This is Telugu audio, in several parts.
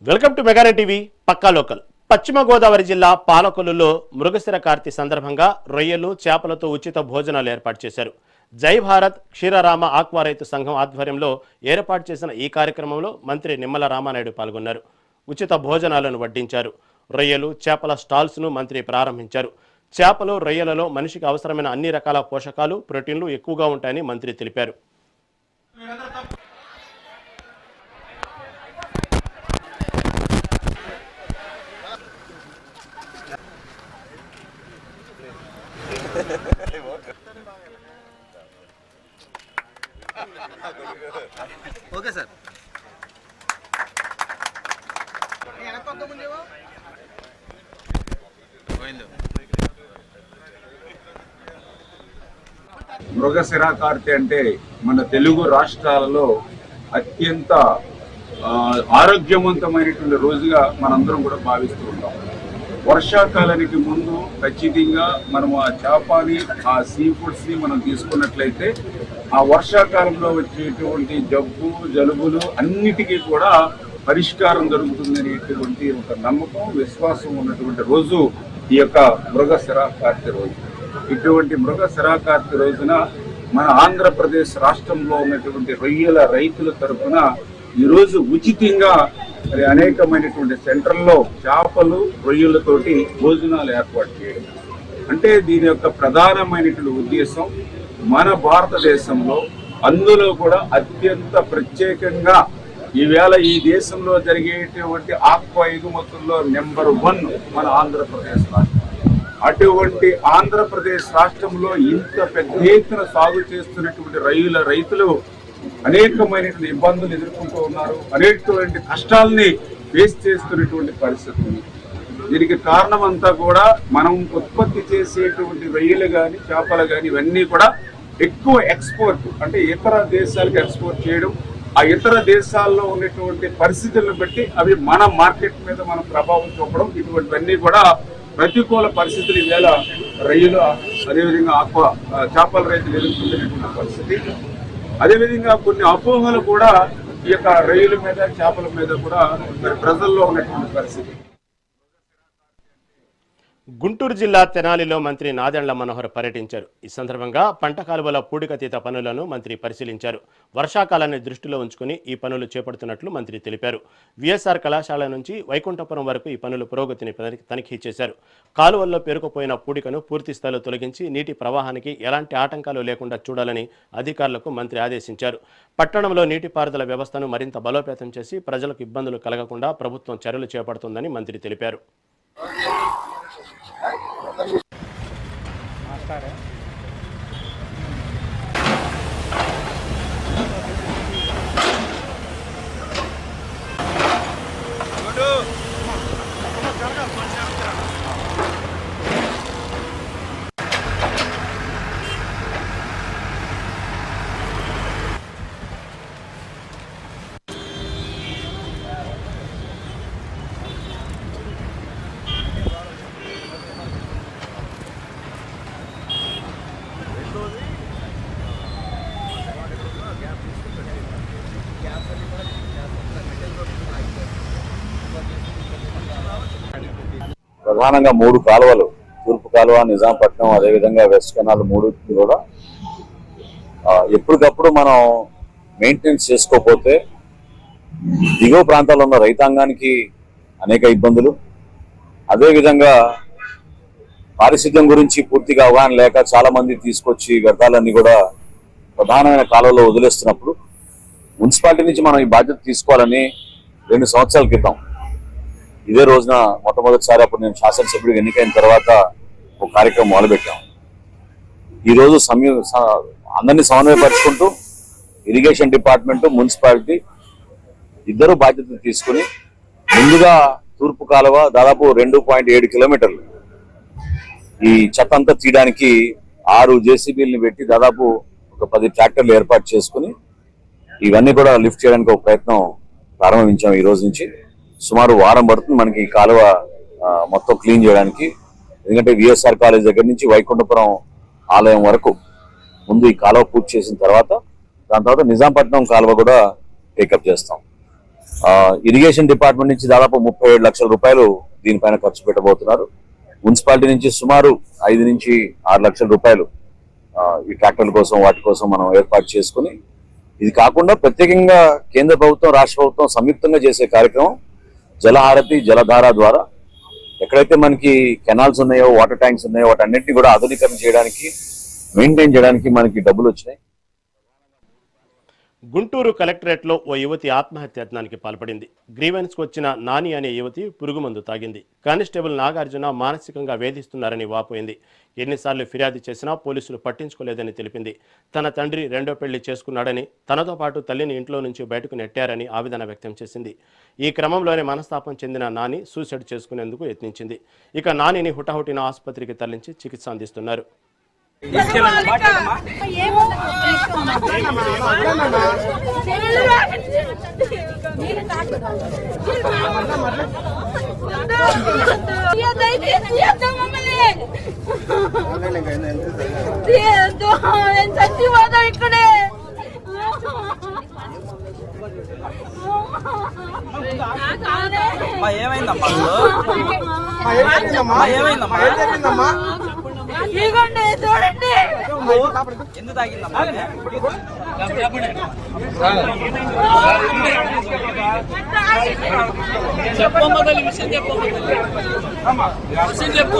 వెల్కమ్ టు మెగానే టీవీ పక్కా లోకల్. పశ్చిమ గోదావరి జిల్లా పాలకొల్లులో మృగశిర కార్తీ సందర్భంగా రొయ్యలు చేపలతో ఉచిత భోజనాలు ఏర్పాటు చేశారు. జై భారత్ క్షీరరామ ఆక్వా రైతు సంఘం ఆధ్వర్యంలో ఏర్పాటు చేసిన ఈ కార్యక్రమంలో మంత్రి నిమ్మల రామానాయుడు పాల్గొన్నారు. ఉచిత భోజనాలను వడ్డించారు. రొయ్యలు చేపల స్టాల్స్ను మంత్రి ప్రారంభించారు. చేపలు రొయ్యలలో మనిషికి అవసరమైన అన్ని రకాల పోషకాలు ప్రోటీన్లు ఎక్కువగా ఉంటాయని మంత్రి తెలిపారు. Okay sir. మృగశిర కార్తె అంటే మన తెలుగు రాష్ట్రాలలో అత్యంత ఆరోగ్యవంతమైనటువంటి రోజుగా మనందరం కూడా భావిస్తూ ఉంటాం. వర్షాకాలానికి ముందు ఖచ్చితంగా మనం ఆ చేపని ఆ సీ ఫుడ్స్ని మనం తీసుకున్నట్లయితే ఆ వర్షాకాలంలో వచ్చేటువంటి జబ్బు జలుబులు అన్నిటికీ కూడా పరిష్కారం దొరుకుతుంది అనేటువంటి ఒక నమ్మకం విశ్వాసం ఉన్నటువంటి రోజు ఈ యొక్క మృగశిర కార్తె రోజు. ఇటువంటి మృగశిర కార్తె రోజున మన ఆంధ్రప్రదేశ్ రాష్ట్రంలో ఉన్నటువంటి రొయ్యల రైతుల తరఫున ఈరోజు ఉచితంగా మరి అనేకమైనటువంటి సెంటర్లో చేపలు రొయ్యలతోటి భోజనాలు ఏర్పాటు చేయడం. అంటే దీని యొక్క ప్రధానమైనటువంటి ఉద్దేశం మన భారతదేశంలో అందులో కూడా అత్యంత ప్రత్యేకంగా ఈవేళ ఈ దేశంలో జరిగేటువంటి ఆక్వా ఎగుమతుల్లో నెంబర్ 1 మన ఆంధ్రప్రదేశ్ రాష్ట్రం. అటువంటి ఆంధ్రప్రదేశ్ రాష్ట్రంలో ఇంత పెద్ద ఎత్తున సాగు చేస్తున్నటువంటి రొయ్యల రైతులు అనేకమైనటువంటి ఇబ్బందులు ఎదుర్కొంటూ ఉన్నారు. అనేకటువంటి కష్టాలని ఫేస్ చేస్తున్నటువంటి పరిస్థితి ఉంది. దీనికి కారణం అంతా కూడా మనం ఉత్పత్తి చేసేటువంటి రొయ్యలు కానీ చేపలు కానీ ఇవన్నీ కూడా ఎక్కువ ఎక్స్పోర్ట్ అంటే ఇతర దేశాలకు ఎక్స్పోర్ట్ చేయడం, ఆ ఇతర దేశాల్లో ఉన్నటువంటి పరిస్థితులను బట్టి అవి మన మార్కెట్ మీద మనం ప్రభావం చూపడం, ఇటువంటివన్నీ కూడా ప్రతికూల పరిస్థితులు ఈవేళ రొయ్యలు అదేవిధంగా ఆక్వా చేపల రైతులు ఎదుర్కొంటున్నటువంటి పరిస్థితి. అదేవిధంగా కొన్ని అపోహలు కూడా ఈ యొక్క రొయ్యల మీద చేపల మీద కూడా ప్రజల్లో ఉన్నటువంటి పరిస్థితి. గుంటూరు జిల్లా తెనాలిలో మంత్రి నాదెండ్ల మనోహర్ పర్యటించారు. ఈ సందర్భంగా పంట కాలువల పూడికతీత పనులను మంత్రి పరిశీలించారు. వర్షాకాలాన్ని దృష్టిలో ఉంచుకుని ఈ పనులు చేపడుతున్నట్లు మంత్రి తెలిపారు. విఎస్ఆర్ కళాశాల నుంచి వైకుంఠపురం వరకు ఈ పనుల పురోగతిని తనిఖీ చేశారు. కాలువల్లో పేరుకుపోయిన పూడికను పూర్తి స్థాయిలో తొలగించి నీటి ప్రవాహానికి ఎలాంటి ఆటంకాలు లేకుండా చూడాలని అధికారులకు మంత్రి ఆదేశించారు. పట్టణంలో నీటిపారుదల వ్యవస్థను మరింత బలోపేతం చేసి ప్రజలకు ఇబ్బందులు కలగకుండా ప్రభుత్వం చర్యలు చేపడుతుందని మంత్రి తెలిపారు. ప్రధానంగా 3 కాలువలు, తూర్పు కాలువ, నిజాంపట్నం, అదేవిధంగా వెస్ట్ కెనాల్ 3 కూడా ఎప్పటికప్పుడు మనం మెయింటెనెన్స్ చేసుకోకపోతే దిగువ ప్రాంతాల్లో ఉన్న రైతాంగానికి అనేక ఇబ్బందులు, అదేవిధంగా పారిశుద్ధ్యం గురించి పూర్తిగా అవగాహన లేక చాలా మంది తీసుకొచ్చి వ్యర్థాలన్నీ కూడా ప్రధానమైన కాలువలో వదిలేస్తున్నప్పుడు మున్సిపాలిటీ నుంచి మనం ఈ బాధ్యత తీసుకోవాలని 2 సంవత్సరాల క్రితం ఇదే రోజున మొట్టమొదటిసారి అప్పుడు నేను శాసనసభ్యుడిగా ఎన్నికైన తర్వాత ఒక కార్యక్రమం మొదలుపెట్టాం. ఈరోజు అందరినీ సమన్వయపరుచుకుంటూ ఇరిగేషన్ డిపార్ట్మెంట్, మున్సిపాలిటీ ఇద్దరు బాధ్యతలు తీసుకుని ముందుగా తూర్పు కాలువ దాదాపు 2.7 కిలోమీటర్లు ఈ చెత్త అంతా తీయడానికి 6 జేసీబీలని పెట్టి దాదాపు ఒక 10 ట్రాక్టర్లు ఏర్పాటు చేసుకుని ఇవన్నీ కూడా లిఫ్ట్ చేయడానికి ఒక ప్రయత్నం ప్రారంభించాం. ఈ రోజు నుంచి సుమారు వారం పడుతుంది మనకి ఈ కాలువ మొత్తం క్లీన్ చేయడానికి. ఎందుకంటే విఎస్ఆర్ కాలేజ్ దగ్గర నుంచి వైకుంఠపురం ఆలయం వరకు ముందు ఈ కాలువ పూర్తి చేసిన తర్వాత దాని తర్వాత నిజాంపట్నం కాలువ కూడా టేకప్ చేస్తాం. ఇరిగేషన్ డిపార్ట్మెంట్ నుంచి దాదాపు 37 లక్షల రూపాయలు దీనిపైన ఖర్చు పెట్టబోతున్నారు. మున్సిపాలిటీ నుంచి సుమారు 5 నుంచి 6 లక్షల రూపాయలు ఈ ట్రాక్టర్ల కోసం వాటి కోసం మనం ఏర్పాటు చేసుకుని, ఇది కాకుండా ప్రత్యేకంగా కేంద్ర ప్రభుత్వం రాష్ట్ర ప్రభుత్వం సంయుక్తంగా చేసే కార్యక్రమం జలహారతి జలధార ద్వారా ఎక్కడైతే మనకి కెనాల్స్ ఉన్నాయో వాటర్ ట్యాంక్స్ ఉన్నాయో వాటన్నింటినీ కూడా ఆధునీకరణ చేయడానికి మెయింటైన్ చేయడానికి మనకి డబ్బులు వచ్చినాయి. గుంటూరు కలెక్టరేట్లో ఓ యువతి ఆత్మహత్యాయత్నానికి పాల్పడింది. గ్రీవెన్స్కు వచ్చిన నాని అనే యువతి పురుగుమందు తాగింది. కానిస్టేబుల్ నాగార్జున మానసికంగా వేధిస్తున్నారని వాపోయింది. ఎన్నిసార్లు ఫిర్యాదు చేసినా పోలీసులు పట్టించుకోలేదని తెలిపింది. తన తండ్రి రెండో పెళ్లి చేసుకున్నాడని, తనతో పాటు తల్లిని ఇంట్లో నుంచి బయటకు నెట్టారని ఆవేదన వ్యక్తం చేసింది. ఈ క్రమంలోనే మనస్తాపం చెందిన నాని సూసైడ్ చేసుకునేందుకు యత్నించింది. ఇక నానిని హుటాహుటిన ఆసుపత్రికి తరలించి చికిత్స అందిస్తున్నారు. ఇక్కడే ఏమైందమ్మా చూడండి ఎందుకు తాగిందమ్మా? చెప్పమ్మా తల్లి, విషయం చెప్పమ్మా. విషయం చెప్పు.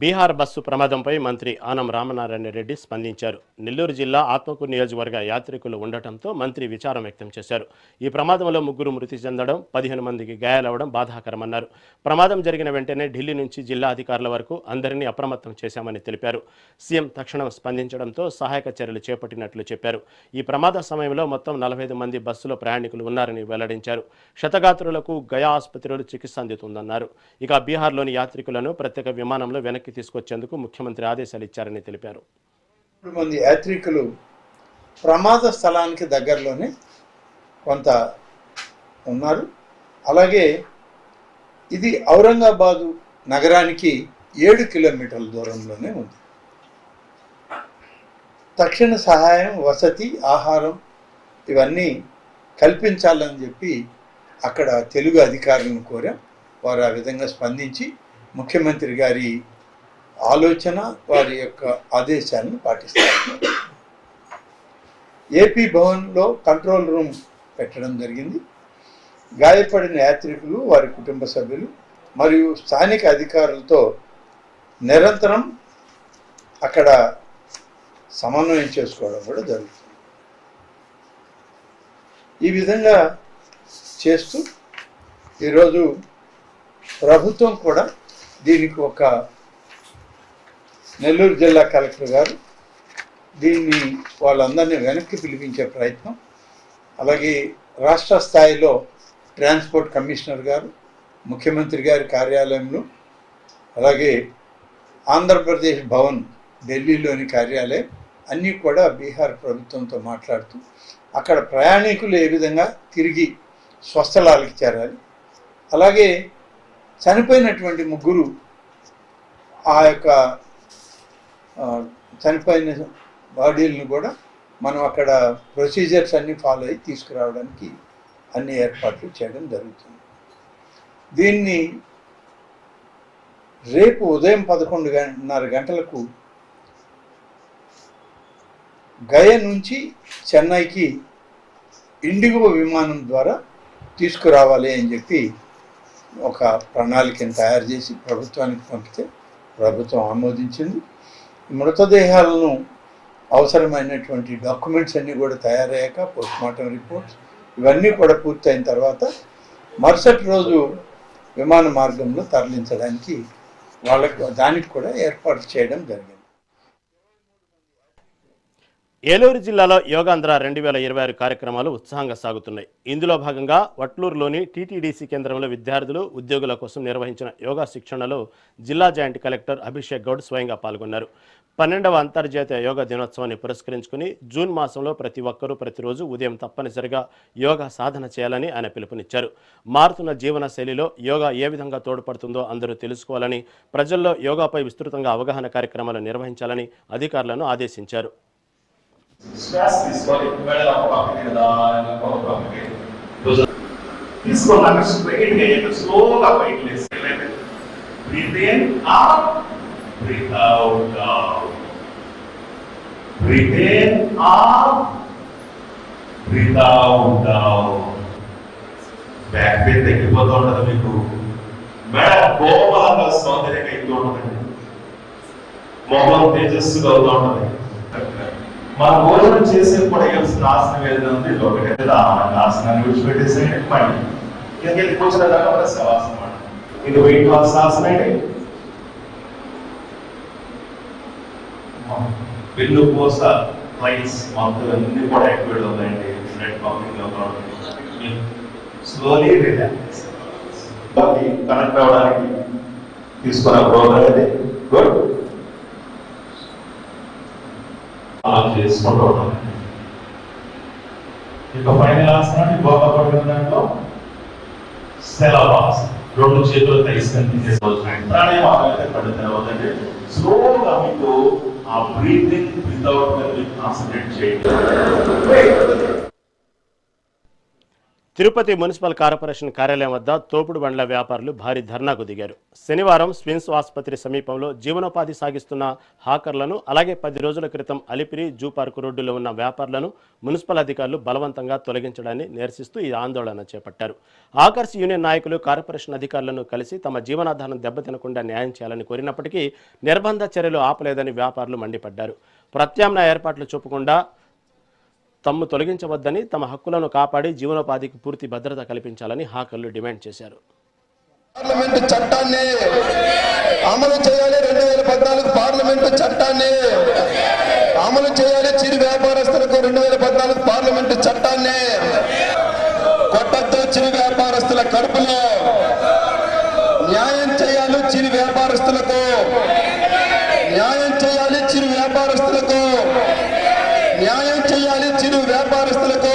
బీహార్ బస్సు ప్రమాదంపై మంత్రి ఆనం రామనారాయణ రెడ్డి స్పందించారు. నెల్లూరు జిల్లా ఆత్మకూరు నియోజకవర్గ యాత్రికులు ఉండటంతో మంత్రి విచారం వ్యక్తం చేశారు. ఈ ప్రమాదంలో 3 మృతి చెందడం, 15 మందికి గాయాలవడం బాధాకరమన్నారు. ప్రమాదం జరిగిన వెంటనే ఢిల్లీ నుంచి జిల్లా అధికారుల వరకు అందరినీ అప్రమత్తం చేశామని తెలిపారు. సీఎం తక్షణం స్పందించడంతో సహాయక చర్యలు చేపట్టినట్లు చెప్పారు. ఈ ప్రమాద సమయంలో మొత్తం 45 మంది బస్సులో ప్రయాణికులు ఉన్నారని వెల్లడించారు. క్షతగాత్రులకు గయా ఆసుపత్రిలో చికిత్స అందుతుందన్నారు. ఇక బీహార్లోని యాత్రికులను ప్రత్యేక విమానంలో వెనక్కి తీసుకొచ్చేందుకు ముఖ్యమంత్రి ఆదేశాలు ఇచ్చారని తెలిపారు. మంది యాత్రికులు ప్రమాద స్థలానికి దగ్గరలోనే కొంత ఉన్నారు. అలాగే ఇది ఔరంగాబాదు నగరానికి 7 కిలోమీటర్ల దూరంలోనే ఉంది. తక్షణ సహాయం, వసతి, ఆహారం ఇవన్నీ కల్పించాలని చెప్పి అక్కడ తెలుగు అధికారులను కోరాం. వారు ఆ విధంగా స్పందించి ముఖ్యమంత్రి గారి ఆలోచన, వారి యొక్క ఆదేశాలను పాటిస్తారు. ఏపీ భవన్లో కంట్రోల్ రూమ్ పెట్టడం జరిగింది. గాయపడిన యాత్రికులు, వారి కుటుంబ సభ్యులు మరియు స్థానిక అధికారులతో నిరంతరం అక్కడ సమన్వయం చేసుకోవడం కూడా జరుగుతుంది. ఈ విధంగా చేస్తూ ఈరోజు ప్రభుత్వం కూడా దీనికి ఒక నెల్లూరు జిల్లా కలెక్టర్ గారు దీన్ని వాళ్ళందరినీ వెనక్కి పిలిపించే ప్రయత్నం, అలాగే రాష్ట్ర స్థాయిలో ట్రాన్స్పోర్ట్ కమిషనర్ గారు, ముఖ్యమంత్రి గారి కార్యాలయంలో, అలాగే ఆంధ్రప్రదేశ్ భవన్ ఢిల్లీలోని కార్యాలయం అన్నీ కూడా బీహార్ ప్రభుత్వంతో మాట్లాడుతూ అక్కడ ప్రయాణికులు ఏ విధంగా తిరిగి స్వస్థలాలకు చేరాలి, అలాగే చనిపోయినటువంటి 3 ఆ యొక్క చనిపోయిన బాడీలను కూడా మనం అక్కడ ప్రొసీజర్స్ అన్నీ ఫాలో అయ్యి తీసుకురావడానికి అన్ని ఏర్పాట్లు చేయడం జరుగుతుంది. దీన్ని రేపు ఉదయం 11:30 గంటలకు గయ నుంచి చెన్నైకి ఇండిగో విమానం ద్వారా తీసుకురావాలి అని చెప్పి ఒక ప్రణాళికను తయారు చేసి ప్రభుత్వానికి పంపితే ప్రభుత్వం ఆమోదించింది. మృతదేహాలను అవసరమైనటువంటి డాక్యుమెంట్స్ అన్నీ కూడా తయారయ్యాక పోస్ట్మార్టం రిపోర్ట్స్ ఇవన్నీ కూడా పూర్తయిన తర్వాత మరుసటి రోజు విమాన మార్గంలో తరలించడానికి దానికి కూడా ఏర్పాటు చేయడం జరిగింది. ఏలూరు జిల్లాలో యోగాంధ్ర 2026 కార్యక్రమాలు ఉత్సాహంగా సాగుతున్నాయి. ఇందులో భాగంగా వట్లూరులోని టీటీడీసీ కేంద్రంలో విద్యార్థులు, ఉద్యోగుల కోసం నిర్వహించిన యోగా శిక్షణలో జిల్లా జాయింట్ కలెక్టర్ అభిషేక్ గౌడ్ స్వయంగా పాల్గొన్నారు. 12వ అంతర్జాతీయ యోగా దినోత్సవాన్ని పురస్కరించుకుని జూన్ మాసంలో ప్రతి ఒక్కరూ ప్రతిరోజు ఉదయం తప్పనిసరిగా యోగా సాధన చేయాలని ఆయన పిలుపునిచ్చారు. మారుతున్న జీవన శైలిలో యోగా ఏ విధంగా తోడ్పడుతుందో అందరూ తెలుసుకోవాలని, ప్రజల్లో యోగాపై విస్తృతంగా అవగాహన కార్యక్రమాలు నిర్వహించాలని అధికారులను ఆదేశించారు. శ్వాస తీసుకోవాలి. మెడలో పక్కకి నిదానంగా పక్కకి తీసుకోవాలి. స్ట్రైట్ గా స్లోగా పైకి లేసి breathe in up, breathe out down, breathe in up, breathe out down. Back pain తగ్గిపోతూ ఉంటుంది. మీకు మెడ కోమలంగా సౌందర్యంగా అవుతూ ఉంటుందండి. మొహం తేజస్సుగా అవుతూ ఉంటుంది. మన భోజనం చేసే కూడా వేయాల్సిన ఆసనం ఏదైనా ఉంది, ఒకటి ఆసనాన్ని విడిచిపెట్టేసేయండి. మళ్ళీ కిందకి కూర్చున్న దాకా శవాసనం అండి. ఇది వెయిట్ లాస్ ఆసనం అండి. వెన్ను పూస లైన్స్ మొత్తం అన్ని కూడా యాక్టివేట్ అవుతాయండి. బ్లడ్ పంపింగ్ అవుతుంది. Slowly relax. కనెక్ట్ అవ్వడానికి తీసుకున్న ప్రోగ్రామ్ ఇది. గుడ్. చేసుకుంటూ ఉంటాం. ఇక ఫైనల్ ఆసనాన్ని బాగా పడిన దాంట్లో శలభాసనం. 2 చేతులు తీసుకొని ప్రాణాయామం పడిన తర్వాత స్లోగా మీకు ఆ బ్రీతింగ్ వితౌట్ కాన్సన్ట్రేట్ చేయండి. తిరుపతి మున్సిపల్ కార్పొరేషన్ కార్యాలయం వద్ద తోపుడు బండ్ల వ్యాపారులు భారీ ధర్నాకు దిగారు. శనివారం స్విమ్స్ ఆసుపత్రి సమీపంలో జీవనోపాధి సాగిస్తున్న హాకర్లను, అలాగే 10 రోజుల క్రితం అలిపిరి జూ పార్కు రోడ్డులో ఉన్న వ్యాపారులను మున్సిపల్ అధికారులు బలవంతంగా తొలగించడాన్ని నిరసిస్తూ ఈ ఆందోళన చేపట్టారు. హాకర్స్ యూనియన్ నాయకులు కార్పొరేషన్ అధికారులను కలిసి తమ జీవనాధారం దెబ్బతినకుండా న్యాయం చేయాలని కోరినప్పటికీ నిర్బంధ చర్యలు ఆపలేదని వ్యాపారులు మండిపడ్డారు. ప్రత్యామ్నాయ ఏర్పాట్లు చూపకుండా తమ్ము తొలగించవద్దని, తమ హక్కులను కాపాడి జీవనోపాధికి పూర్తి భద్రత కల్పించాలని హాకర్లు డిమాండ్ చేశారు. పార్లమెంటు చట్టాన్ని అమలు చేయాలి. 2014 పార్లమెంటు చట్టాన్ని అమలు చేయాలి. చిరు వ్యాపారస్తులకు 2014 పార్లమెంటు చట్టాన్ని కొట్టద్దు. చిరు వ్యాపారస్తుల కడుపులో న్యాయం చేయాలి. చిరు వ్యాపారస్తులకు న్యాయం చేయాలి. చిరు వ్యాపారస్తులకు న్యాయం చేయాలి. చిరు వ్యాపారస్తులకు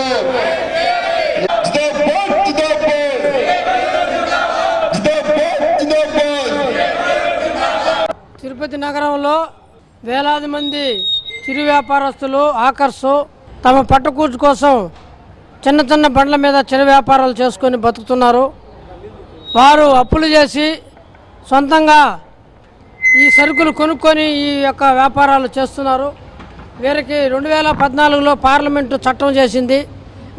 తిరుపతి నగరంలో వేలాది మంది చిరు వ్యాపారస్తులు, ఆకర్సు తమ పట్టుకూర్చు కోసం చిన్న చిన్న బండ్ల మీద చిరు వ్యాపారాలు చేసుకొని బతుకుతున్నారు. వారు అప్పులు చేసి సొంతంగా ఈ సరుకులు కొనుక్కొని ఈ యొక్క వ్యాపారాలు చేస్తున్నారు. వీరికి 2014లో పార్లమెంటు చట్టం చేసింది.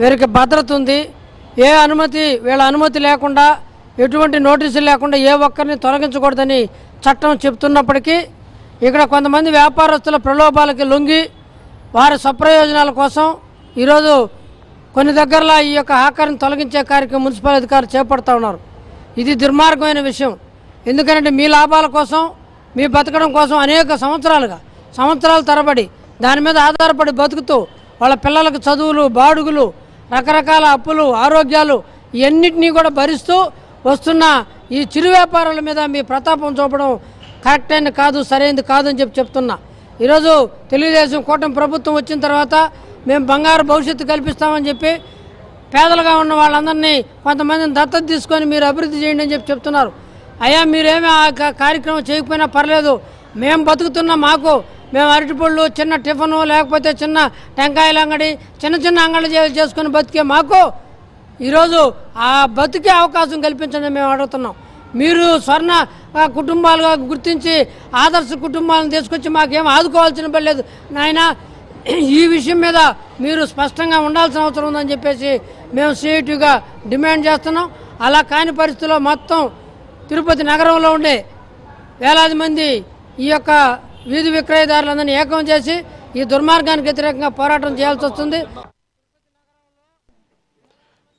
వీరికి భద్రత ఉంది. వీళ్ళ అనుమతి లేకుండా, ఎటువంటి నోటీసులు లేకుండా ఏ ఒక్కరిని తొలగించకూడదని చట్టం చెప్తున్నప్పటికీ ఇక్కడ కొంతమంది వ్యాపారస్తుల ప్రలోభాలకి లొంగి వారి స్వప్రయోజనాల కోసం ఈరోజు కొన్ని దగ్గరలో ఈ యొక్క హాకర్ని తొలగించే కార్యక్రమం మున్సిపల్ అధికారులు చేపడుతూ ఉన్నారు. ఇది దుర్మార్గమైన విషయం. ఎందుకంటే మీ లాభాల కోసం, మీ బతకడం కోసం అనేక సంవత్సరాల తరబడి దాని మీద ఆధారపడి బతుకుతూ వాళ్ళ పిల్లలకు చదువులు, బాడుగులు, రకరకాల అప్పులు, ఆరోగ్యాలు ఇవన్నిటినీ కూడా భరిస్తూ వస్తున్న ఈ చిరు వ్యాపారాల మీద మీ ప్రతాపం చూపడం కరెక్ట్ అయిన కాదు, సరైనది కాదు అని చెప్తున్నా. ఈరోజు తెలుగుదేశం కూటమి ప్రభుత్వం వచ్చిన తర్వాత మేము బంగారు భవిష్యత్తు కల్పిస్తామని చెప్పి పేదలుగా ఉన్న వాళ్ళందరినీ కొంతమందిని దత్తత తీసుకొని మీరు అభివృద్ధి చేయండి అని చెప్తున్నారు. అయ్యా మీరేమీ ఆ కార్యక్రమం చేయకపోయినా పర్లేదు, మేము బతుకుతున్న మేము అరటిపళ్ళు, చిన్న టిఫను, లేకపోతే చిన్న టెంకాయల అంగడి, చిన్న అంగళ్ళు చేసుకొని బతికే మాకు ఈరోజు ఆ బతికే అవకాశం కల్పించండి మేము అడుగుతున్నాం. మీరు స్వర్ణ కుటుంబాలుగా గుర్తించి ఆదర్శ కుటుంబాలను తీసుకొచ్చి మాకేం ఆదుకోవాల్సిన పని లేదు నాయన. ఈ విషయం మీద మీరు స్పష్టంగా ఉండాల్సిన అవసరం ఉందని చెప్పేసి మేము సిఐటిగా డిమాండ్ చేస్తున్నాం. అలా కాని పరిస్థితుల్లో మొత్తం తిరుపతి నగరంలో ఉండే వేలాది మంది ఈ యొక్క వీధి విక్రయదారులందరినీ ఏకం చేసి ఈ దుర్మార్గానికి వ్యతిరేకంగా పోరాటం చేయాల్సి వస్తుంది.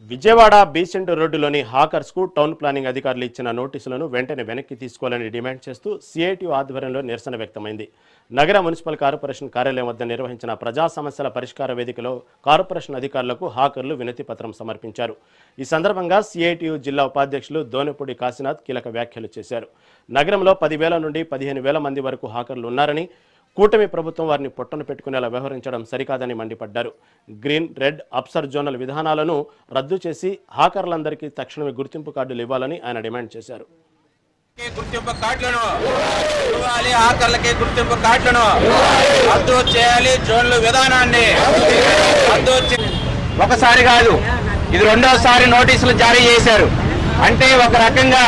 విజయవాడ బీసెంట్ రోడ్డులోని హాకర్స్కు టౌన్ ప్లానింగ్ అధికారులు ఇచ్చిన నోటీసులను వెంటనే వెనక్కి తీసుకోవాలని డిమాండ్ చేస్తూ సిఐటియు ఆధ్వర్యంలో నిరసన వ్యక్తమైంది. నగర మున్సిపల్ కార్పొరేషన్ కార్యాలయం వద్ద నిర్వహించిన ప్రజా సమస్యల పరిష్కార వేదికలో కార్పొరేషన్ అధికారులకు హాకర్లు వినతి పత్రం సమర్పించారు. ఈ సందర్భంగా సిఐటియు జిల్లా ఉపాధ్యక్షులు దోనెపూడి కాశీనాథ్ కీలక వ్యాఖ్యలు చేశారు. నగరంలో 10,000 నుండి 15,000 మంది వరకు హాకర్లు ఉన్నారని, కూటమి ప్రభుత్వం వారిని పొట్టన పెట్టుకునేలా వ్యవహరించడం సరికాదని మండిపడ్డారు. గ్రీన్, రెడ్, అప్సర్ జోనల్ విధానాలను రద్దు చేసి హాకర్లందరికీ తక్షణమే గుర్తింపు కార్డులు ఇవ్వాలని ఆయన డిమాండ్ చేశారు. గుర్తింపు కార్డులను ఇవ్వాలి, హాకర్లకి గుర్తింపు కార్డులను రద్దు చేయాలి, జోన్ల విధానాన్ని రద్దు. ఒకసారి కాదు, ఇది రెండోసారి నోటీసులు జారీ చేశారు. అంటే ఒక రకంగా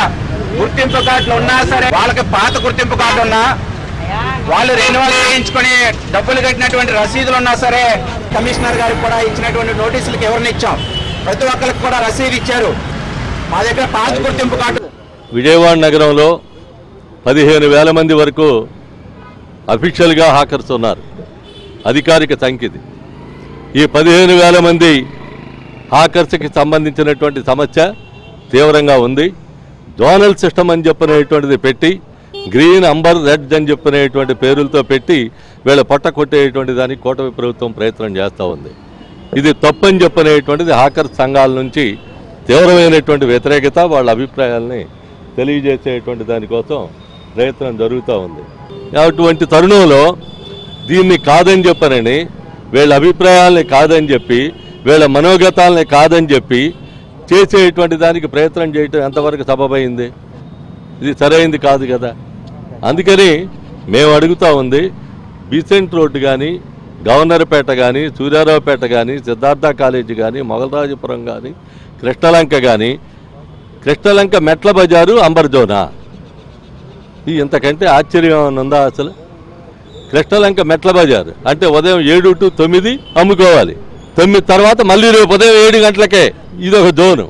గుర్తింపు కార్డులు ఉన్నా సరే, వాళ్ళకి పాత గుర్తింపు కార్డు ఉన్నా, వాళ్ళు రెన్యువల్ చేయించుకుని డబ్బులు కట్టినటువంటి రసీదులు ఉన్నా సరే, కమిషనర్ గారికి కూడా ఇచ్చినటువంటి నోటీసులకు ఎవరిని ఇచ్చాం, ప్రతి ఒక్కరికి కూడా రసీదు ఇచ్చారు. మా దగ్గర పాత గుర్తింపు కార్డు. విజయవాడ నగరంలో 15,000 మంది వరకు అఫీషియల్గా హాకర్స్ ఉన్నారు. అధికారిక సంఖ్య ఇది. ఈ 15,000 మంది హాకర్స్కి సంబంధించినటువంటి సమస్య తీవ్రంగా ఉంది. జోనల్ సిస్టమ్ అని చెప్పినటువంటిది పెట్టి, గ్రీన్, అంబర్, రెడ్ అని చెప్పినటువంటి పేరులతో పెట్టి వీళ్ళ పొట్ట కొట్టేటువంటి దానికి కూటమి ప్రభుత్వం ప్రయత్నం చేస్తూ ఉంది. ఇది తప్పని చెప్పనేటువంటిది హాకర్ సంఘాల నుంచి తీవ్రమైనటువంటి వ్యతిరేకత, వాళ్ళ అభిప్రాయాలని తెలియజేసేటువంటి దానికోసం ప్రయత్నం జరుగుతూ ఉంది. అటువంటి తరుణంలో దీన్ని కాదని చెప్పనని, వీళ్ళ అభిప్రాయాలని కాదని చెప్పి, వీళ్ళ మనోగతాలని కాదని చెప్పి చేసేటువంటి దానికి ప్రయత్నం చేయటం ఎంతవరకు సబబైంది? ఇది సరైంది కాదు కదా. అందుకని మేము అడుగుతూ ఉంది, బీసెంట్ రోడ్డు కానీ, గవర్నర్పేట కానీ, సూర్యారావుపేట కానీ, సిద్ధార్థ కాలేజీ కానీ, మొగలరాజపురం కానీ, కృష్ణలంక కానీ, కృష్ణలంక మెట్ల బజారు అంబర్జోనా, ఇంతకంటే ఆశ్చర్యం ఉందా అసలు? కృష్ణలంక మెట్ల బజారు అంటే ఉదయం 7 to 9 అమ్ముకోవాలి. 9 తర్వాత మళ్ళీ రేపు ఉదయం 7 గంటలకే. ఇదొక జోను.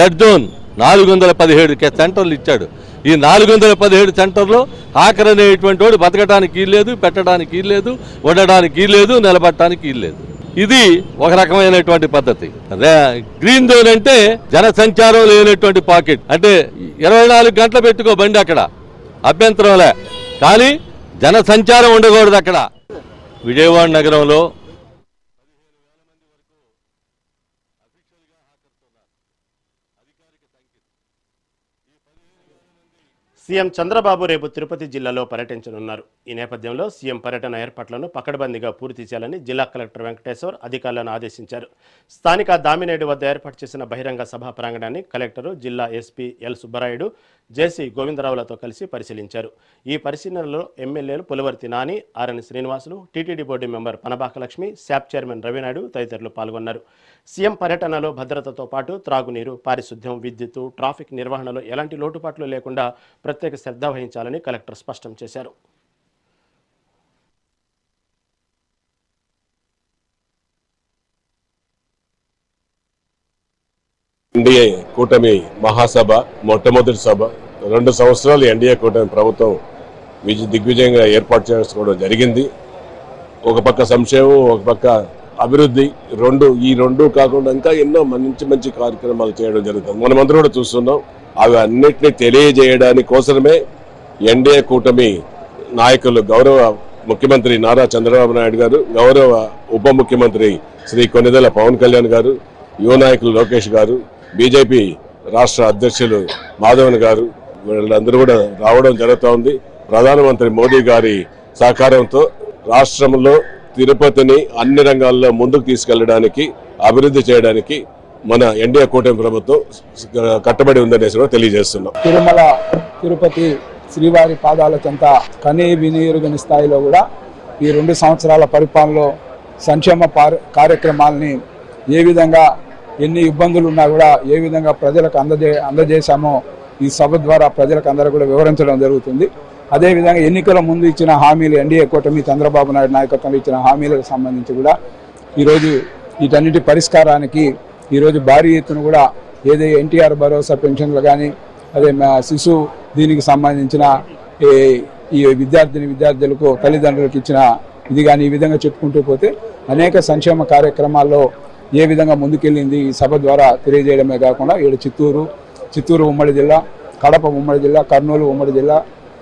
రెడ్ జోన్ 417 సెంటర్లు ఇచ్చాడు. ఈ 417 సెంటర్లో హాకర్ అనేటువంటి వాడు బతకడానికి లేదు, పెట్టడానికి లేదు, ఉండడానికి లేదు, నిలబడటానికి లేదు. ఇది ఒక రకమైనటువంటి పద్ధతి. గ్రీన్ జోన్ అంటే జనసంచారం లేనటువంటి పాకెట్. అంటే 24 గంటలు పెట్టుకో బండి అక్కడ, అభ్యంతరంలే, కానీ జనసంచారం ఉండకూడదు అక్కడ. విజయవాడ నగరంలో సీఎం చంద్రబాబు రేపు తిరుపతి జిల్లాలో పర్యటించనున్నారు. ఈ నేపథ్యంలో సీఎం పర్యటన ఏర్పాట్లను పకడ్బందీగా పూర్తి చేయాలని జిల్లా కలెక్టర్ వెంకటేశ్వర్ అధికారులను ఆదేశించారు. స్థానిక దామినేడు వద్ద ఏర్పాటు చేసిన బహిరంగ సభా ప్రాంగణాన్ని కలెక్టరు, జిల్లా ఎస్పీ ఎల్ సుబ్బరాయుడు, జేసీ గోవిందరావులతో కలిసి పరిశీలించారు. ఈ పరిశీలనలో ఎమ్మెల్యేలు Pulavarthi Nani, RN Srinivasulu, TTD board member Panabaka Lakshmi, SAAP chairman Ravinaidu తదితరులు పాల్గొన్నారు. సీఎం పర్యటనలో భద్రతతో పాటు త్రాగునీరు, పారిశుద్ధ్యం, విద్యుత్తు, ట్రాఫిక్ నిర్వహణలో ఎలాంటి లోటుపాట్లు లేకుండా ప్రత్యేక శ్రద్ధ వహించాలని కలెక్టర్ స్పష్టం చేశారు. ఎన్డీఏ కూటమి మహాసభ మొట్టమొదటి సభ. 2 సంవత్సరాలు ఎన్డీఏ కూటమి ప్రభుత్వం దిగ్విజయంగా ఏర్పాటు చేసుకోవడం జరిగింది. ఒక పక్క సంక్షేమం, ఒక పక్క అభివృద్ధి, ఈ రెండు కాకుండా ఇంకా ఎన్నో మంచి కార్యక్రమాలు చేయడం జరుగుతుంది. మనమందరం కూడా చూస్తున్నాం. అవి అన్నిటినీ తెలియజేయడానికి కోసమే ఎన్డీఏ కూటమి నాయకులు, గౌరవ ముఖ్యమంత్రి నారా చంద్రబాబు నాయుడు గారు, గౌరవ ఉప ముఖ్యమంత్రి శ్రీ కొనిదెల పవన్ కళ్యాణ్ గారు, యువ నాయకులు లోకేష్ గారు, బీజేపీ రాష్ట్ర అధ్యక్షులు మాధవన్ గారు, వీళ్ళందరూ కూడా రావడం జరుగుతూ ఉంది. ప్రధానమంత్రి మోదీ గారి సహకారంతో రాష్ట్రంలో తిరుపతిని అన్ని రంగాల్లో ముందుకు తీసుకెళ్లడానికి, అభివృద్ధి చేయడానికి మన ఎన్డీఏ కూటమి ప్రభుత్వం కట్టుబడి ఉందనేసి కూడా తెలియజేస్తున్నాం. తిరుమల తిరుపతి శ్రీవారి పాదాల చెంత కనీ వినియోగని స్థాయిలో కూడా ఈ 2 సంవత్సరాల పరిపాలనలో సంక్షేమ కార్యక్రమాలని ఏ విధంగా, ఎన్ని ఇబ్బందులు ఉన్నా కూడా ఏ విధంగా ప్రజలకు అందజేశామో ఈ సభ ద్వారా ప్రజలకు అందరూ కూడా వివరించడం జరుగుతుంది. అదేవిధంగా ఎన్నికల ముందు ఇచ్చిన హామీలు, ఎన్డీఏ కూటమి చంద్రబాబు నాయుడు నాయకత్వంలో ఇచ్చిన హామీలకు సంబంధించి కూడా ఈరోజు వీటన్నిటి పరిష్కారానికి ఈరోజు భారీ ఎత్తున కూడా ఏదైతే ఎన్టీఆర్ భరోసా పెన్షన్లు కానీ, అదే శిశు దీనికి సంబంధించిన ఈ విద్యార్థులకు తల్లిదండ్రులకు ఇచ్చిన ఇది కానీ, ఈ విధంగా చెప్పుకుంటూ పోతే అనేక సంక్షేమ కార్యక్రమాల్లో ఏ విధంగా ముందుకెళ్ళింది ఈ సభ ద్వారా తెలియజేయడమే కాకుండా ఈడ చిత్తూరు ఉమ్మడి జిల్లా, కడప ఉమ్మడి జిల్లా, కర్నూలు ఉమ్మడి జిల్లా,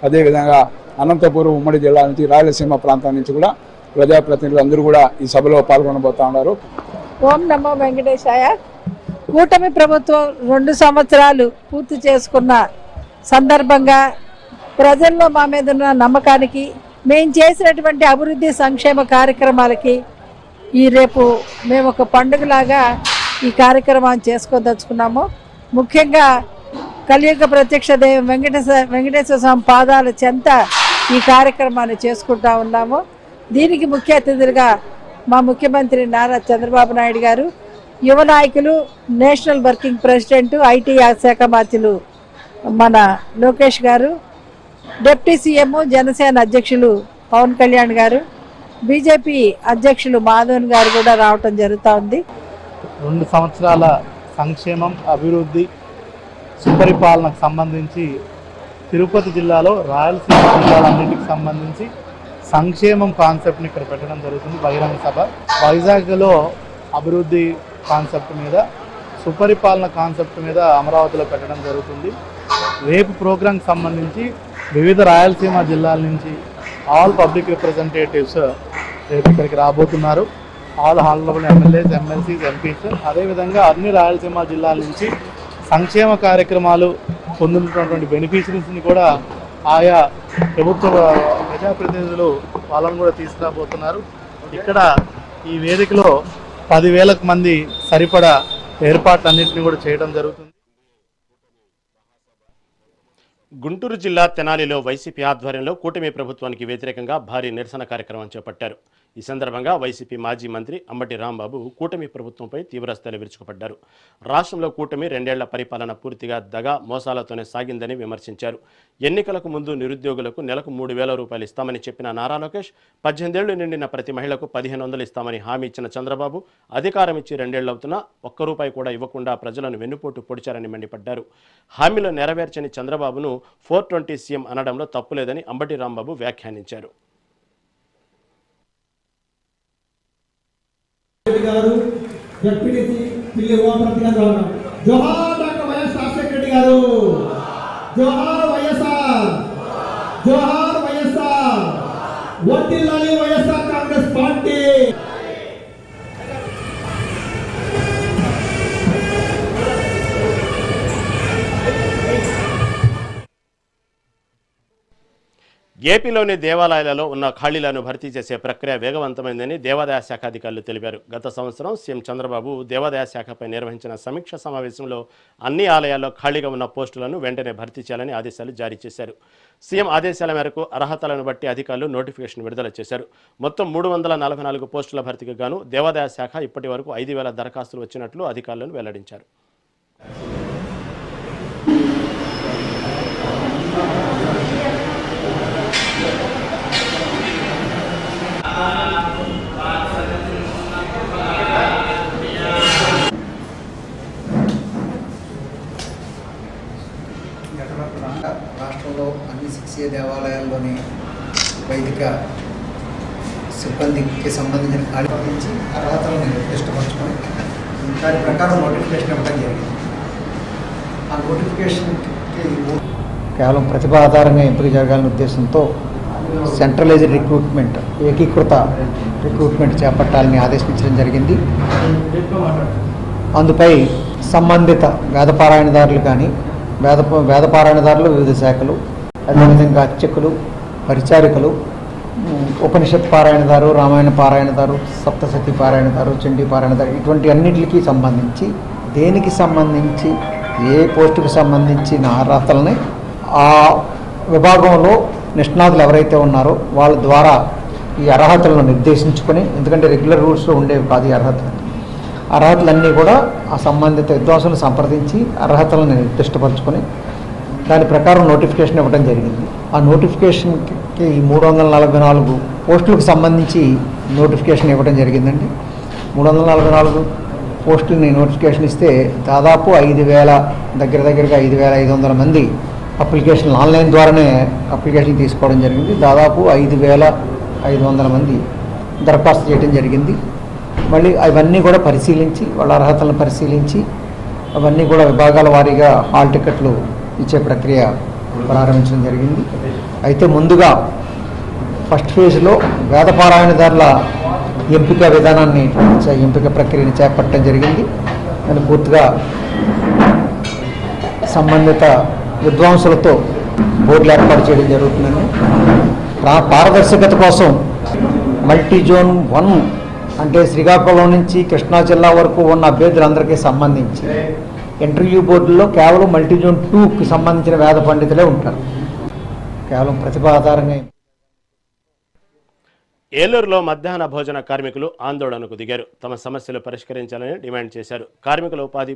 అదేవిధంగా అనంతపురం ఉమ్మడి జిల్లా నుంచి రాయలసీమ ప్రాంతం నుంచి కూడా ప్రజాప్రతినిధులు అందరూ కూడా ఈ సభలో పాల్గొనబోతా ఉన్నారు. ఓం నమో వెంకటేశాయ. కూటమి ప్రభుత్వం 2 సంవత్సరాలు పూర్తి చేసుకున్న సందర్భంగా ప్రజల్లో మా మీద ఉన్న నమ్మకానికి, మేము చేసినటువంటి అభివృద్ధి సంక్షేమ కార్యక్రమాలకి రేపు మేము ఒక పండుగలాగా ఈ కార్యక్రమాన్ని చేసుకోదలుచుకున్నాము. ముఖ్యంగా కలియుగ ప్రత్యక్ష దైవం వెంకటేశ్వర స్వామి పాదాల చెంత ఈ కార్యక్రమాన్ని చేసుకుంటా ఉన్నాము. దీనికి ముఖ్య అతిథులుగా మా ముఖ్యమంత్రి నారా చంద్రబాబు నాయుడు గారు, యువ నాయకులు, నేషనల్ వర్కింగ్ ప్రెసిడెంట్, ఐటీ శాఖ మంత్రులు మన లోకేష్ గారు, డిప్యూటీ సీఎం జనసేన అధ్యక్షులు పవన్ కళ్యాణ్ గారు, బీజేపీ అధ్యక్షులు మాధవన్ గారు కూడా రావటం జరుగుతూ ఉంది. 2 సంవత్సరాల సంక్షేమం, అభివృద్ధి, సుపరిపాలనకు సంబంధించి తిరుపతి జిల్లాలో రాయలసీమ జిల్లాలన్నింటికి సంబంధించి సంక్షేమం కాన్సెప్ట్ని ఇక్కడ పెట్టడం జరుగుతుంది. బహిరంగ సభ వైజాగ్లో అభివృద్ధి కాన్సెప్ట్ మీద, సుపరిపాలన కాన్సెప్ట్ మీద అమరావతిలో పెట్టడం జరుగుతుంది. రేపు ప్రోగ్రాంకి సంబంధించి వివిధ రాయలసీమ జిల్లాల నుంచి ఆల్ పబ్లిక్ రిప్రజెంటేటివ్స్ రేపు ఇక్కడికి రాబోతున్నారు. All honourable MLAs, MLCs, MPs, అదేవిధంగా అన్ని రాయలసీమ జిల్లాల నుంచి సంక్షేమ కార్యక్రమాలు పొందుతున్నటువంటి బెనిఫిషరీస్ని కూడా ఆయా ప్రభుత్వ ప్రజాప్రతినిధులు వాళ్ళని కూడా తీసుకురాబోతున్నారు. ఇక్కడ ఈ వేదికలో 10,000 మంది సరిపడా ఏర్పాట్లన్నింటినీ కూడా చేయడం జరుగుతుంది. గుంటూరు జిల్లా తెనాలిలో వైసీపీ ఆధ్వర్యంలో కూటమి ప్రభుత్వానికి వ్యతిరేకంగా భారీ నిరసన కార్యక్రమం చేపట్టారు. ఈ సందర్భంగా వైసీపీ మాజీ మంత్రి అంబటి రాంబాబు కూటమి ప్రభుత్వంపై తీవ్రస్థాయిలో విరుచుకుపడ్డారు. రాష్ట్రంలో కూటమి 2 ఏళ్ల పరిపాలన పూర్తిగా దగా, మోసాలతోనే సాగిందని విమర్శించారు. ఎన్నికలకు ముందు నిరుద్యోగులకు నెలకు 3,000 రూపాయలు ఇస్తామని చెప్పిన నారా లోకేష్ 18 ఏళ్లు నిండిన ప్రతి మహిళకు 1,500 ఇస్తామని హామీ ఇచ్చిన చంద్రబాబు అధికారం ఇచ్చి 2 ఏళ్లవుతున్నా ఒక్క రూపాయి కూడా ఇవ్వకుండా ప్రజలను వెన్నుపోటు పొడిచారని మండిపడ్డారు. హామీలో నెరవేర్చని చంద్రబాబును 420 సీఎం అనడంలో తప్పులేదని అంబటి రాంబాబు వ్యాఖ్యానించారు. ఏపీలోని దేవాలయాలలో ఉన్న ఖాళీలను భర్తీ చేసే ప్రక్రియ వేగవంతమైందని దేవాదాయ శాఖ అధికారులు తెలిపారు. గత సంవత్సరం సీఎం చంద్రబాబు దేవాదాయ శాఖపై నిర్వహించిన సమీక్ష సమావేశంలో అన్ని ఆలయాల్లో ఖాళీగా ఉన్న పోస్టులను వెంటనే భర్తీ చేయాలని ఆదేశాలు జారీ చేశారు. సీఎం ఆదేశాల మేరకు అర్హతలను బట్టి అధికారులు నోటిఫికేషన్ విడుదల చేశారు. మొత్తం 344 పోస్టుల భర్తీకి గాను దేవాదాయ శాఖ ఇప్పటి వరకు 5,000 దరఖాస్తులు వచ్చినట్లు అధికారులను వెల్లడించారు. రాష్ట్రంలో అన్ని 6A దేవాలయాల్లోని వైదిక సిబ్బందికి సంబంధించిన ఖాళీ నుంచి అర్హతలను నిర్దిష్టపరచుకొని దాని ప్రకారం నోటిఫికేషన్ ఇవ్వడం జరిగింది. ఆ నోటిఫికేషన్కి కేవలం ప్రతిభ ఆధారంగా ఎంపిక జరగాలనే ఉద్దేశంతో సెంట్రలైజ్డ్ రిక్రూట్మెంట్, ఏకీకృత రిక్రూట్మెంట్ చేపట్టాలని ఆదేశించడం జరిగింది. అందుపై సంబంధిత వేదపారాయణదారులు కానీ వేదపారాయణదారులు వివిధ శాఖలు, అదేవిధంగా అర్చకులు, పరిచారికలు, ఉపనిషత్ పారాయణదారు, రామాయణ పారాయణదారు, సప్తశతి పారాయణదారు, చండీ పారాయణదారు, ఇటువంటి అన్నింటికి సంబంధించి దేనికి సంబంధించి ఏ పోస్టుకు సంబంధించిన అర్హతలని ఆ విభాగంలో నిష్ణాతులు ఎవరైతే ఉన్నారో వాళ్ళ ద్వారా ఈ అర్హతలను నిర్దేశించుకొని, ఎందుకంటే రెగ్యులర్ రూల్స్లో ఉండేవి కాదు ఈ అర్హతలన్నీ కూడా ఆ సంబంధిత విద్వాంసులను సంప్రదించి అర్హతలను నిర్దిష్టపరచుకొని దాని ప్రకారం నోటిఫికేషన్ ఇవ్వడం జరిగింది. ఆ నోటిఫికేషన్కి 344 పోస్టులకు సంబంధించి నోటిఫికేషన్ ఇవ్వడం జరిగిందండి. 344 పోస్టులని నోటిఫికేషన్ ఇస్తే దాదాపు 5,000 దగ్గరగా 5,500 మంది అప్లికేషన్లు ఆన్లైన్ ద్వారానే అప్లికేషన్ తీసుకోవడం జరిగింది. దాదాపు 5,500 మంది దరఖాస్తు చేయడం జరిగింది. మళ్ళీ అవన్నీ కూడా పరిశీలించి వాళ్ళ అర్హతలను పరిశీలించి అవన్నీ కూడా విభాగాల వారీగా హాల్ టికెట్లు ఇచ్చే ప్రక్రియ ప్రారంభించడం జరిగింది. అయితే ముందుగా ఫస్ట్ ఫేజ్లో వేదపారాయణదారుల ఎంపిక విధానాన్ని ఎంపిక ప్రక్రియను చేపట్టడం జరిగింది. దాన్ని పూర్తిగా సంబంధిత విద్వాంసులతో బోర్డులు ఏర్పాటు చేయడం జరుగుతుందండి. పారదర్శకత కోసం మల్టీ జోన్ 1 అంటే శ్రీకాకుళం నుంచి కృష్ణా జిల్లా వరకు ఉన్న అభ్యర్థులందరికీ సంబంధించి ఇంటర్వ్యూ బోర్డుల్లో కేవలం మల్టీ జోన్ 2కి సంబంధించిన వేద పండితులే ఉంటారు. కేవలం ప్రతిభ ఆధారంగా. ఏలూరులో మధ్యాహ్న భోజన కార్మికులు ఆందోళనకు దిగారు. తమ సమస్యలు పరిష్కరించాలని డిమాండ్ చేశారు. కార్మికుల ఉపాధి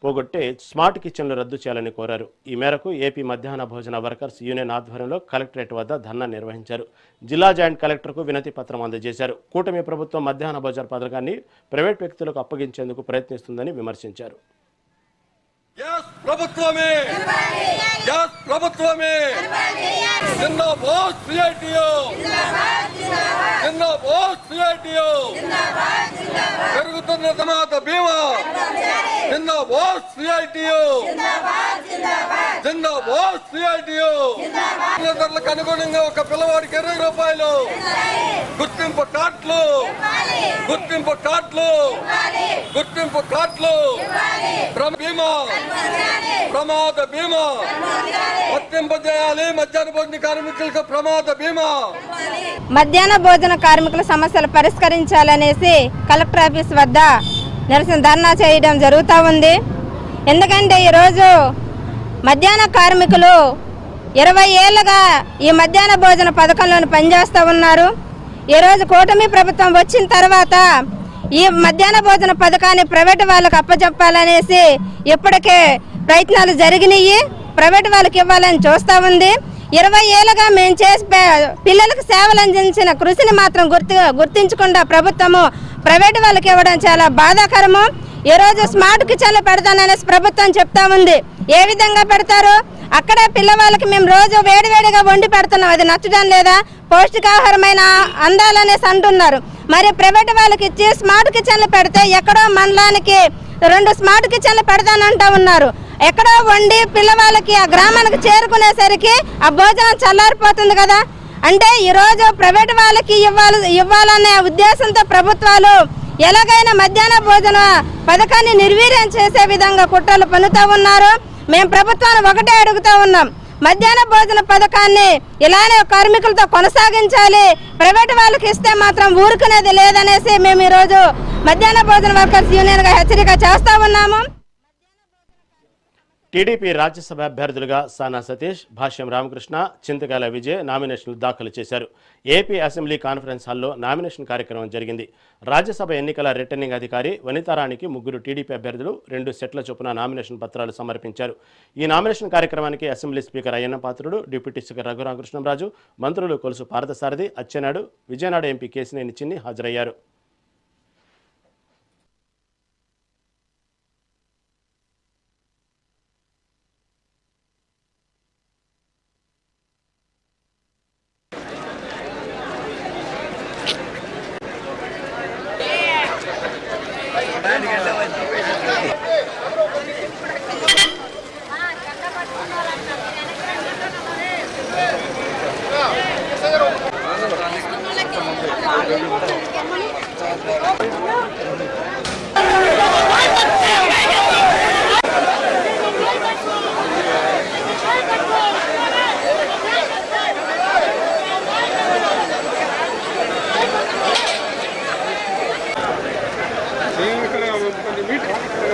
పోగొట్టే స్మార్ట్ కిచెన్లు రద్దు చేయాలని కోరారు. ఈ మేరకు ఏపీ మధ్యాహ్న భోజన వర్కర్స్ యూనియన్ ఆధ్వర్యంలో కలెక్టరేట్ వద్ద ధర్నా నిర్వహించారు. జిల్లా జాయింట్ కలెక్టర్కు వినతి పత్రం అందజేశారు. కూటమి ప్రభుత్వం మధ్యాహ్న భోజన పథకాన్ని ప్రైవేట్ వ్యక్తులకు అప్పగించేందుకు ప్రయత్నిస్తుందని విమర్శించారు. ప్రభుత్వమే ప్రభుత్వమే జిందాబాద్ సిఐటియు జిందాబాద్ సిఐటియు పెరుగుతున్న సమాత బీమా జిందాబాద్ సిఐటియు జిందాబాద్ సిఐటియు ధరలకు అనుగుణంగా ఒక పిల్లవాడికి 20 రూపాయలు గుర్తింపు కార్డులు గుర్తింపు కార్డులు గుర్తింపు కార్డులు బీమా ప్రమాద బీమా వర్తింపజేయాలి. మధ్యాహ్న భోజన కార్మికులకు ప్రమాద బీమా. మధ్యాహ్న భోజన కార్మికుల సమస్యలు పరిష్కరించాలనేసి కలెక్టర్ ఆఫీస్ వద్ద నిరసన ధర్నా చేయడం జరుగుతూ ఉంది. ఎందుకంటే ఈరోజు మధ్యాహ్న కార్మికులు 20 ఏళ్ళుగా ఈ మధ్యాహ్న భోజన పథకంలో పనిచేస్తూ ఉన్నారు. ఈరోజు కూటమి ప్రభుత్వం వచ్చిన తర్వాత ఈ మధ్యాహ్న భోజన పథకాన్ని ప్రైవేటు వాళ్ళకు అప్పచెప్పాలనేసి ఇప్పటికే ప్రయత్నాలు జరిగినాయి. ప్రైవేటు వాళ్ళకి ఇవ్వాలని చూస్తూ ఉంది. 20 ఏళ్ళుగా మేము చేసి పిల్లలకు సేవలు అందించిన కృషిని మాత్రం గుర్తించకుండా ప్రభుత్వము ప్రైవేటు వాళ్ళకి ఇవ్వడం చాలా బాధాకరము. ఈరోజు స్మార్ట్ కిచెన్లు పెడతాననేసి ప్రభుత్వం చెప్తా ఉంది. ఏ విధంగా పెడతారు? అక్కడే పిల్లవాళ్ళకి మేము రోజు వేడివేడిగా వండి పెడుతున్నాం. అది నచ్చడం లేదా? పౌష్టికాహారమైన అందాలనేసి అంటున్నారు. మరి ప్రైవేట్ వాళ్ళకి ఇచ్చి స్మార్ట్ కిచెన్లు పెడితే ఎక్కడో మండలానికి 2 స్మార్ట్ కిచెన్లు పెడతానంటా ఉన్నారు. ఎక్కడో వండి పిల్లవాళ్ళకి ఆ గ్రామానికి చేరుకునేసరికి ఆ భోజనం చల్లారిపోతుంది కదా. అంటే ఈరోజు ప్రైవేట్ వాళ్ళకి ఇవ్వాలనే ఉద్దేశంతో ప్రభుత్వాలు ఎలాగైనా మధ్యాహ్న భోజన పథకాన్ని నిర్వీర్యం చేసే విధంగా కుట్రలు పన్నుతూ ఉన్నారు. మేము ప్రభుత్వాన్ని ఒకటే అడుగుతూ ఉన్నాం, మధ్యాహ్న భోజన పథకాన్ని ఇలానే కార్మికులతో కొనసాగించాలి. ప్రైవేట్ వాళ్ళకి ఇస్తే మాత్రం ఊరుకునేది లేదనేసి మేము ఈరోజు మధ్యాహ్న భోజన వర్కర్స్ యూనియన్గా హెచ్చరిక చేస్తూ ఉన్నాము. టీడీపీ రాజ్యసభ అభ్యర్థులుగా సానా సతీష్, భాష్యం రామకృష్ణ, చింతకాయల విజయ్ నామినేషన్లు దాఖలు చేశారు. ఏపీ అసెంబ్లీ కాన్ఫరెన్స్ హాల్లో నామినేషన్ కార్యక్రమం జరిగింది. రాజ్యసభ ఎన్నికల రిటర్నింగ్ అధికారి వనితారానికి 3 టీడీపీ అభ్యర్థులు 2 సెట్ల చొప్పున నామినేషన్ పత్రాలు సమర్పించారు. ఈ నామినేషన్ కార్యక్రమానికి assembly speaker Ayyanna Patrudu, deputy speaker Raghurama Krishnam Raju, మంత్రులు కొలుసు పార్థసారథి, అచ్చెన్నాయుడు, విజయనాడు ఎంపీ కేశినేని చిన్ని హాజరయ్యారు.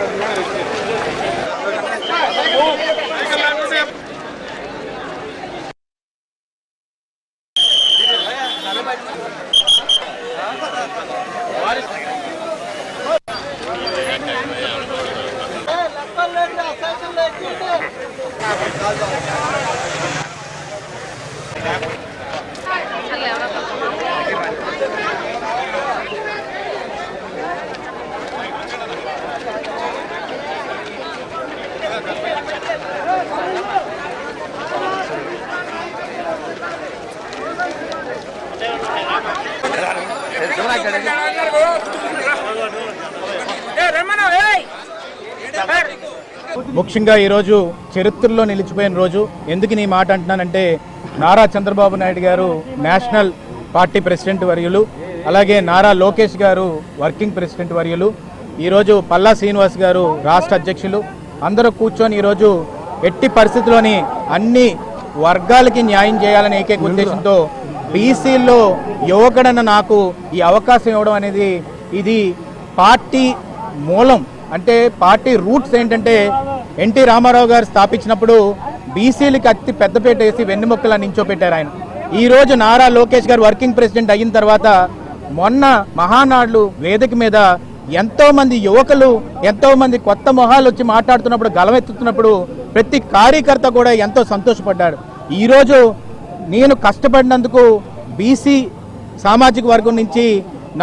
Terima kasih. ముఖ్యంగా ఈరోజు చరిత్రలో నిలిచిపోయిన రోజు. ఎందుకు నీ మాట అంటున్నానంటే నారా చంద్రబాబు నాయుడు గారు నేషనల్ పార్టీ ప్రెసిడెంట్ వర్యులు, అలాగే నారా లోకేష్ గారు వర్కింగ్ ప్రెసిడెంట్ వర్యులు, ఈరోజు పల్లా శ్రీనివాస్ గారు రాష్ట్ర అధ్యక్షులు అందరూ కూర్చొని ఈరోజు ఎట్టి పరిస్థితుల్లోని అన్ని వర్గాలకి న్యాయం చేయాలనే ఏకైక ఉద్దేశంతో బీసీల్లో యువకుడన్న నాకు ఈ అవకాశం ఇవ్వడం అనేది ఇది పార్టీ మూలం. అంటే పార్టీ రూట్స్ ఏంటంటే ఎన్టీ రామారావు గారు స్థాపించినప్పుడు బీసీలకి అతి పెద్దపేట వేసి వెన్నెముక్కలా నించోపెట్టారు ఆయన. ఈరోజు నారా లోకేష్ గారు వర్కింగ్ ప్రెసిడెంట్ అయిన తర్వాత మొన్న మహానాడులు వేదిక మీద ఎంతోమంది యువకులు ఎంతోమంది కొత్త మొహాలు వచ్చి మాట్లాడుతున్నప్పుడు గలమెత్తుతున్నప్పుడు ప్రతి కార్యకర్త కూడా ఎంతో సంతోషపడ్డాడు. ఈరోజు నేను కష్టపడినందుకు బీసీ సామాజిక వర్గం నుంచి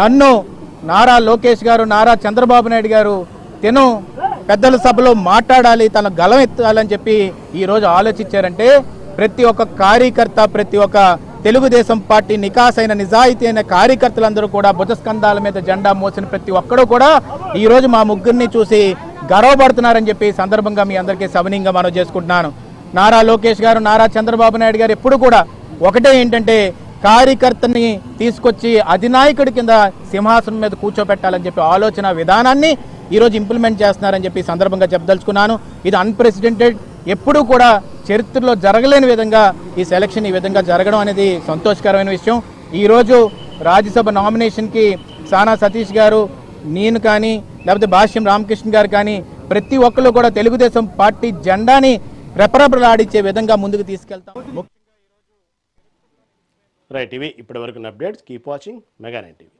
నన్ను నారా లోకేష్ గారు నారా చంద్రబాబు నాయుడు గారు తను పెద్దల సభలో మాట్లాడాలి, తన గలం ఎత్తాలని చెప్పి ఈరోజు ఆలోచించారంటే ప్రతి ఒక్క కార్యకర్త ప్రతి ఒక్క తెలుగుదేశం పార్టీ నికాసైన నిజాయితీ అయిన కార్యకర్తలందరూ కూడా భుజస్కంధాల మీద జెండా మోసిన ప్రతి ఒక్కరూ కూడా ఈరోజు మా ముగ్గురిని చూసి గర్వపడుతున్నారని చెప్పి సందర్భంగా మీ అందరికీ సవినీయంగా మనవి చేసుకుంటున్నాను. నారా లోకేష్ గారు నారా చంద్రబాబు నాయుడు గారు ఎప్పుడు కూడా ఒకటే ఏంటంటే కార్యకర్తని తీసుకొచ్చి అధినాయకుడి కింద సింహాసనం మీద కూర్చోబెట్టాలని చెప్పి ఆలోచన విధానాన్ని ఈరోజు ఇంప్లిమెంట్ చేస్తున్నారని చెప్పి సందర్భంగా చెప్పదలుచుకున్నాను. ఇది అన్ప్రెసిడెంటెడ్, ఎప్పుడూ కూడా చరిత్రలో జరగలేని విధంగా ఈ సెలక్షన్ ఈ విధంగా జరగడం అనేది సంతోషకరమైన విషయం. ఈరోజు రాజ్యసభ నామినేషన్కి సానా సతీష్ గారు, నేను కానీ లేకపోతే భాష్యం రామకృష్ణ గారు కానీ ప్రతి ఒక్కరు కూడా తెలుగుదేశం పార్టీ జెండాని రెపరెపలాడించే విధంగా ముందుకు తీసుకెళ్తాం. రైట్, ఇవి ఇప్పటి వరకు updates. Keep watching mega 9 TV.